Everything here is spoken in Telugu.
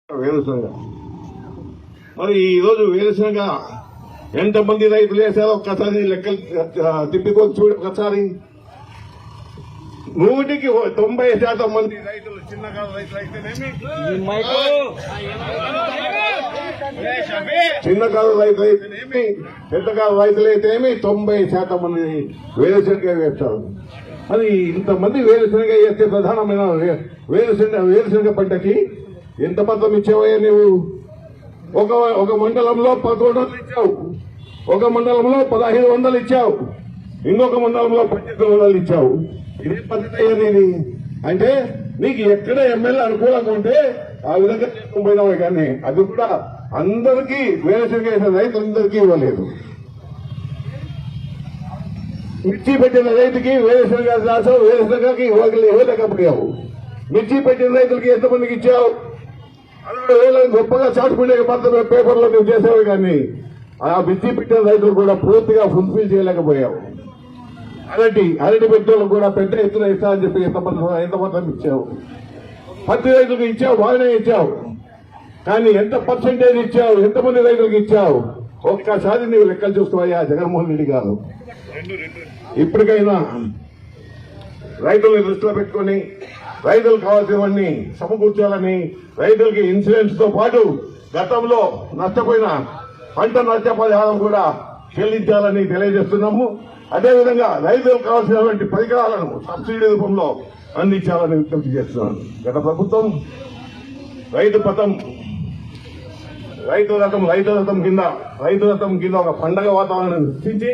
వేరుశనగ. మరి ఈరోజు వేరుశనగ ఎంతమంది రైతులు వేశారో ఒక్కసారి లెక్కలు తిప్పికొని చూడు. ఒకసారి 100కి 90% మంది రైతులు చిన్నకారు రైతులు అయితేనేమి, చిన్నకారు రైతులు అయితేనేమి, పెద్దకారు రైతులు అయితేనేమి 90% మంది వేరుశనగ వేస్తారు. అది ఇంతమంది వేరుశనగ వేస్తే ప్రధానమైన వేరుశనగ పంటకి ఎంత మొత్తం ఇచ్చావయ్యా నువ్వు? ఒక మండలంలో 1100 ఇచ్చావు, ఒక మండలంలో 1500 ఇచ్చావు, ఇంకొక మండలంలో 1200 ఇచ్చావు. ఇదే పద్ధతి అయ్యేది. అంటే నీకు ఎక్కడ ఎమ్మెల్యే అనుకూలంగా ఉంటే ఆ విధంగా చేసుకుని పోయినావే, కానీ అది కూడా అందరికీ వేరుశనగ వేసిన రైతులందరికీ ఇవ్వలేదు. మిర్చి పెట్టిన రైతుకి వేరుశనగ రాసావు, వేరుశనగకి ఇవ్వలేకపోయావు. మిర్చి పెట్టిన రైతులకి ఎంతమందికి ఇచ్చావు? 60,000 గొప్పగా చాటుకునే మాత్రమే పేపర్లో నువ్వు చేసావు, కానీ ఆ మిర్చి పెట్టిన రైతులు కూడా పూర్తిగా ఫుల్ఫిల్ చేయలేకపోయావు. అరటి పెట్టేలకు కూడా పెద్ద ఎత్తున ఇస్తా అని చెప్పి ఎంత మొత్తం ఇచ్చావు. పత్తి రైతులకు ఇచ్చావు, బాగానే ఇచ్చావు, కానీ ఎంత పర్సెంటేజ్ ఇచ్చావు, ఎంతమంది రైతులకు ఇచ్చావు? ఒక్కసారి నీవు లెక్కలు చూసుకోవయ్యా జగన్మోహన్ రెడ్డి గారు. ఇప్పటికైనా రైతులను దృష్టిలో పెట్టుకుని రైతులకు కావాల్సినవన్నీ సమకూర్చాలని, రైతులకి ఇన్సూరెన్స్ తో పాటు గతంలో నష్టపోయిన పంట నష్టపరిహారం కూడా చెల్లించాలని తెలియజేస్తున్నాము. అదేవిధంగా రైతులకు కావాల్సినటువంటి పరికరాలను సబ్సిడీ రూపంలో అందించాలని విజ్ఞప్తి చేస్తున్నాను. గత ప్రభుత్వం రైతు రథం కింద ఒక పండగ వాతావరణం సృష్టించి